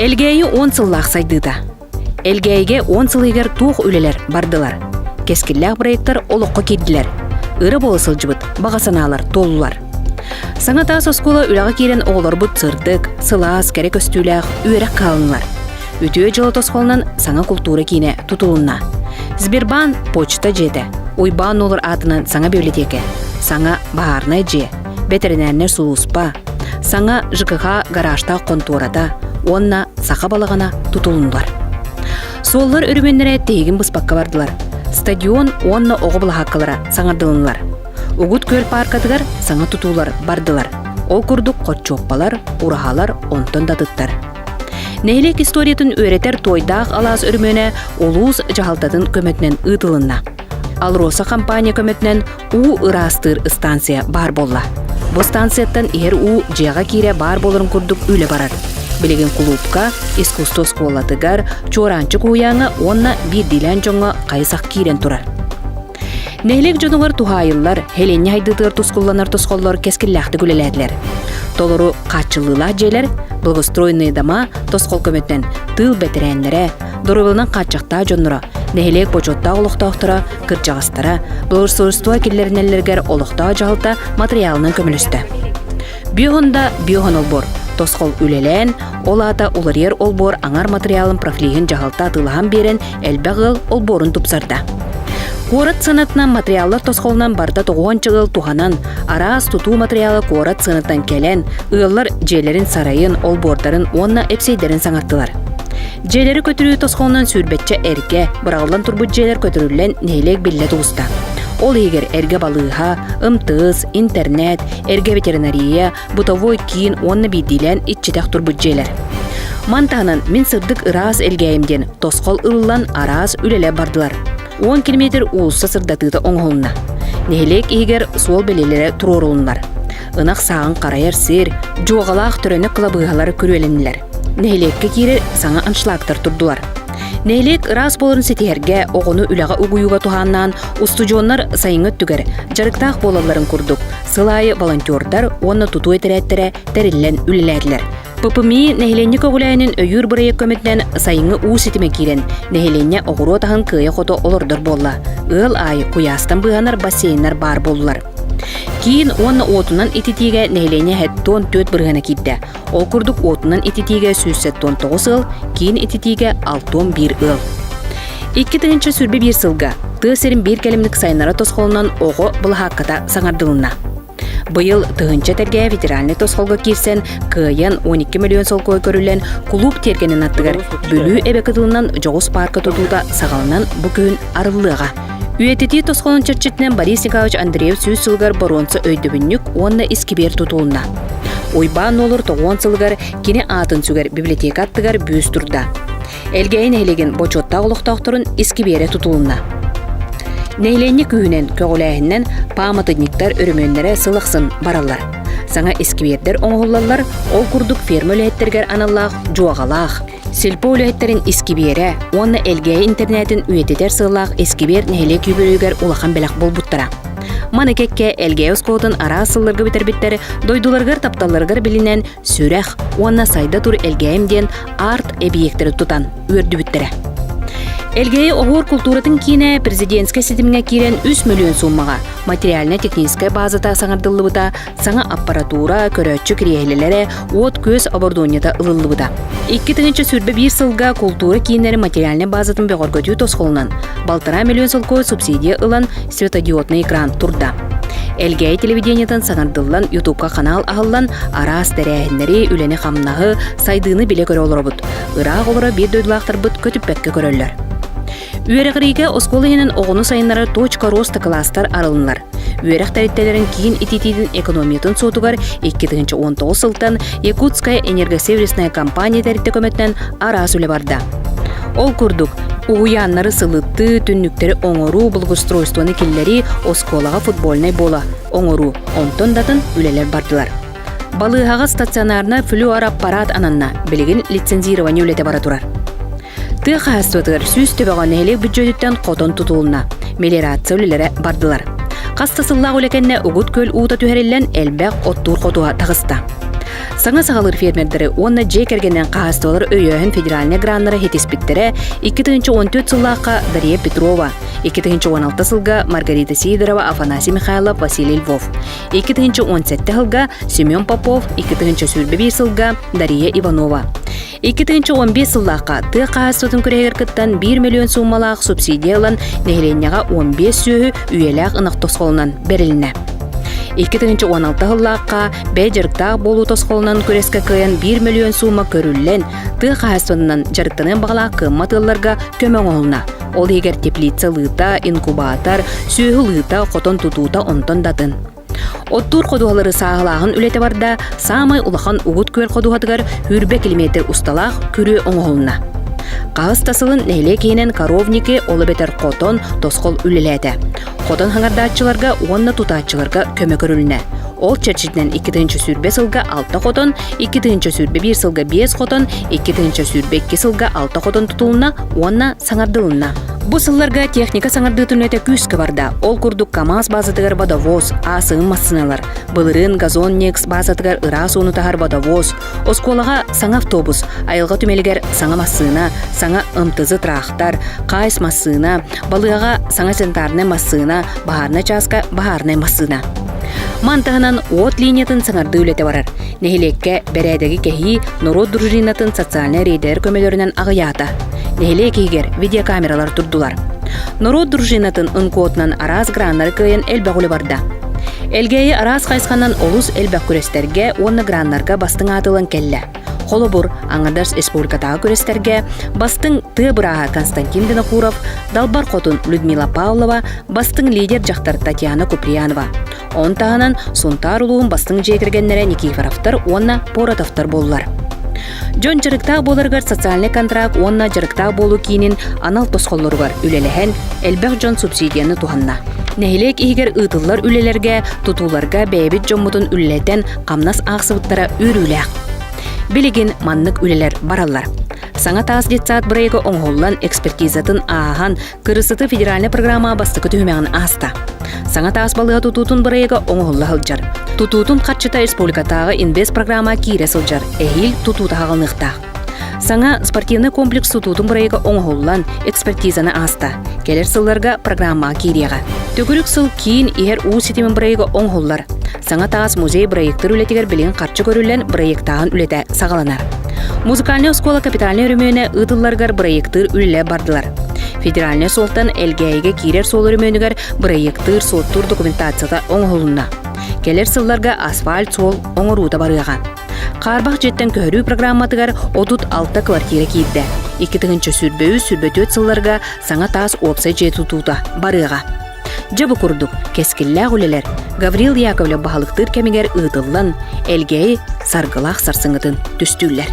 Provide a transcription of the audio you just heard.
Элгейи 10 сыллақ сайдыда. Элгейге 10 сылыгер туық үлелер бардылар. Кескілләқ проекттар олыққа кедділер. Үрі болы сылжыбыт, бағасаналар, толулар. Саңа тас оскола үліға керен оғылар бұт сырдық, сылас, керек өстіләқ, үйерек қалынлар. Үтіе жылы тосқолынан саңа культура кейіне тұтылынна. Сбербан почта жеді. Ойбан олар атынан саңа библиотеке. Саңа бағарнай же, ветеринарнер сулуспа. Саңа ЖКХ гаражта конторада, онна сақа балағана тұтылынлар. Соллар үрменлері тегін бұспаққа бардылар. Стадион онна оғы бұлаққалара саңардылынлар. Угут көл паркадығар саңа тұтулар бардылар. Ол күрдік қотчоқпалар, ұрағалар онтын дадыттар. Нәйлек историятын өретер тойдақ алас үрмені олуыз жағалтатын көметінен ұтылынна. Ал Роса компания көметінен у ырастыр станция бар болла. Бұл станцияттан ер у жиға кире бар болырын күрдік үлі барар. Білеген клубка, искусство сколатыгар, чоранчы куяңы онна бір дилен жоңы қайсақ кирен тұрар. Нәйлек жонуғар тухайылар, хеленне хайдыдығыр тұскулланар тұсқоллар кескілләқті күлеләділер. Толыру қатчылыла желер, бұлғыстройны дама тұсқол көметтен тыл бәтірәнлері, дұрывылынан қатчақта жонура, нәйлек бочотта олықта оқтыра, кырчағыстара, бұлғырсырыстуа келлерінелергер олықта жағылта материалының көмілісті. Биоғында биоғын олбор, тосқол үлелен, олата оларер олбор аңар материалын профилиген жағалта атылыған берен әлбәғыл олборын тұпсарда. Корат сынатынан материаллар тосқолынан барда тоғуан чығыл туғанан, арас тұту материалы корат сынатан келен, ұйылар жерлерін сарайын, олбордарын, онна эпсейдерін саңаттылар. Жерлері көтірі тосқолынан сүрбетче әрге, бұрағылан тұрбыт жерлер көтірілен нейлек білі тұғыста. Ол егер әрге балыға, ымтыз, интернет, әрге ветеринария, бутовой кейін онны бейдилен итчетек тұрбыт жерлер. Мантағынан мен сырдық ырас әлгейімден тосқол ылылан арас үлеле бардылар. 10 километр уылса сырдатыды оңғылына. Нәйлек егер сол белелері тұрорылынлар. Инақ сағын қарайыр сер, жоғалақ түрені қылабығалары көрелінілер. Нәйлекке кері саңа аншлақтар тұрдылар. Нәйлек рас болырын сетерге оғыны үліға ұғыюға туғаннан устужонлар сайыңы түгер, жарықтақ болаларын күрдік. Сылайы волонтердар оны тұту етереттері тәрілен үліләділер. ППМИ нәхиленне көғіләйінің өйір бұрайы көметтен сайыңы ұу сетіме керен, нәхиленне оғыру отағын күйе қото олырдыр болла. Үл айы құястан бұғанар бассейнар бар болулар. Кейін оны отынан ититиге нәхиленне әттон төт бұрғана кетті. Ол күрдік отынан ититиге сүссеттон 9 ыл, кейін ититиге 6-1 ыл. 2-тігінші сүрбе 1 сылға, тығысерін 1 кәлімдік сайнара тосқолынан оғы бұл хаққата саңардылына. Бұйыл тұғынча тәрге ветеральный тосқолға керсен, күйен 12 миллион солқой көрілен клуб тергенін аттығыр бөлі әбекітілінен жоғыз парка тұтуда сағалынан бүкін арылыға. Үйететі тосқолын чырчытынан Борис Николаевич Андреев сөз сылғар боронсы өйдібіннік онны искибер тұтылына. Ойбан олыр 9 сылғар кені атын сүгер библиотека аттығар бөз тұрда. Әлгейін әлеген бочотта олықтақтырын искибере тұтылына. Нәйленне күйінен көғіләйіннен паматыдниктар өріменлері сылықсын баралар. Саңа ескибердер оңғылалар, ол күрдік ферма үләйттергер аналлақ, жуағалақ. Селпо үләйттерін ескибере, онны әлгей интернетін үйететер сылақ ескибер нәйле күйбөлігер улақан бәләқ бол бұттара. Манекекке әлгей ұсколытын ара сылларға бітербеттері дойдуларғар тапталарғар білінен сүрәқ, онна сайда тұр әлгейімден арт әбиектері тұтан өрді біттері. Элгейі оғыр культуратын кейіне президентске сетіміне керен 3 миллион суммаға материально-техническая базата саңардылыбыта, саңа аппаратура, көрөтчі кірейелелері, от көз абордонията ылылыбыта. 2-тігінші сүрбе 1 сылға культура кейінері материальный базатын беғор көтүү тосқолынан. 1,5 миллион сылқой субсидия ылан светодиодный экран турда. Элгей телевидениятын саңардылан ютубқа канал ағылан арас тәрәхінлері үлені қамнағы сайдыны біле көрі олырыбыт. Ырақ олыра бір дөйділақтар бұт көтіппәкке көрілер. Үйеріғіреге осколығының оғыны сайынлары точка роста кластар арылынлар. Үйеріқ тәріттелерін кейін ититейдің экономиятын сотуғар 2019 сылтан Якутская энергосервисная компания тәрітті көметтен арас үлі барда. Ол күрдік, уғыянлары сылытты, түнніктері оңыру бұлғыстройствоны келлері осколаға футбольнай бола. Оңыру, онтон датын үлелер бардылар. Балығаға стационарына флюар аппарат ананна, білеген лицензирование үлеті бара тұрар. Тыға хастуатығыр сүз төбеған әлек бюджеттен қотон тұтылына, мелирация үлелері бардылар. Қастасыллағы өлекенне ұғыт көл ұғыта түхерелен әлбәқ оттур қотуға тағыста. Саңа сағалыр фермердері онна жекергенен қағыстылар өйөһін федеральный граннары хетеспеттері 2014 сыллаққа Дарья Петрова, 2016 сылға Маргарита Сидорова, Афанасий Михайлов, Василий Львов, 2017 сылға Семен Попов, 2021 сылға Дарья Иванова. 2015 сыллаққа ты қағыстытын күрегер кыттан 1 миллион суммалақ субсидиялан нехеленняға 15 сүйі үйеләқ ынық тосқолынан беріліне. 2016 сыллаққа бәй-жарықтақ болу тосқолынан күреске кыян 1 миллион сумма көріллен ты қағыстытынан жарықтанын бағалақ кымматыларға көмің олына. Ол егер теплица лыта, инкубатор, сүйі лыта, қотон тутута онтон датын. Оттур қодуғалары сағылағын үлеті барда, самай улахан уғыт көл қодуғатығар хүрбе километр усталақ күрі оңғолына. Қағыс тасылын нәйле кейінен коровнике олы бетер қотон тосқол үлеләді. Қотон хаңардатчыларға, онна тутатчыларға көмі көріліне. Ол чәрчіден 2-ті сүрбе сылға 6 қотон, 2-ті сүрбе 1 сылға 5 қотон, 2-ті сүрбе 2 сылға 6 қотон тұтылына, онна саңардылына. Бұ сылларға техника саңардытын өте күскі барда. Ол күрдік КамАЗ базатығар водовоз, асығын массыналар. Бұлырын газон некс базатығар ыра соны тағар водовоз. Осколаға саңа автобус, айылға түмелігер саңа массына, саңа ымтызы трақтар, қайс массына, балыға саңа сентарны массына, бағарны часка, бағарны массына. Мантағынан от линиятын саңарды үлеті барар. Нехелекке бәрәдегі кәхи народ дружинатын социальный рейдер көмелерінен ағыята. Нехелек егер видеокамералар тұрдылар. Народ дружинатын ынкотынан араз граннары көйен әлбәғулі барда. Әлгейі араз қайсқанан олус әлбәқ күрестерге онны граннарға бастың атылын кәлі. Холобур аңадарс республикатағы күрестерге бастың Тыбыраға Константин Винокуров, Далбар Қотын Людмила Павлова, бастың лидер жақтар Татьяна Куприянова. Он тағынан Сунтар ұлуын бастың жекіргенлері Никифоровтар, онна Поратовтар болулар. Жон жарықтақ боларғар социальный контракт, онна жарықтақ болу кейінен анал тосқолларғар үлеліхен әлбәқ жон субсидияны туғанна. Нәхилек егер ұтылар үлелерге, тұтуларға бәйбіт жоммутын үлелетен қамнас ақсыбыттара үріләқ. Білеген маннық үлелер баралар. Саңа таас детсат бірайғы оңғоллан экспертизатын ағахан кырысыты федеральный программа бастықы түймеғін аста. Саңа таас балыға тұтутын бірайғы оңғолла ғылжар. Тұтутын қатшыта республикатағы инвест программа кейре сылжар, әйіл тұтута ғалнықтақ. Саңа спортивный комплекс тұтутын бірайғы оңғоллан экспертизаны аста. Келер сылларға программа кейреға. Төгірік сыл кейін егер ұу сетемін бірайғы оңғоллар. Саңа таас музей проекттер үлетігер білген қатшы көрілен проекттағын үлеті сағаланар. Музыкальный школа капитальный өрімөне ұдылларғар проекттер үлелі бардылар. Федеральный солтан әлгәйге кейрер сол өрімөнігер проекттер соттур документацияда оңғылына. Келер сылларға асфальт сол оңыруыда барыған. Қарбақ жеттен көрі программатығар 36 квартира кейді. 2-ті сүрбе-4 сылларға саңа таас опсай жетутуда барыға. Жабы күрдік, кескілләғ үлелер, Гаврил Яковлев бағалықтыр кәмегер ұйтылан, әлгәй сарғылақ сарсыңытын түстүллер.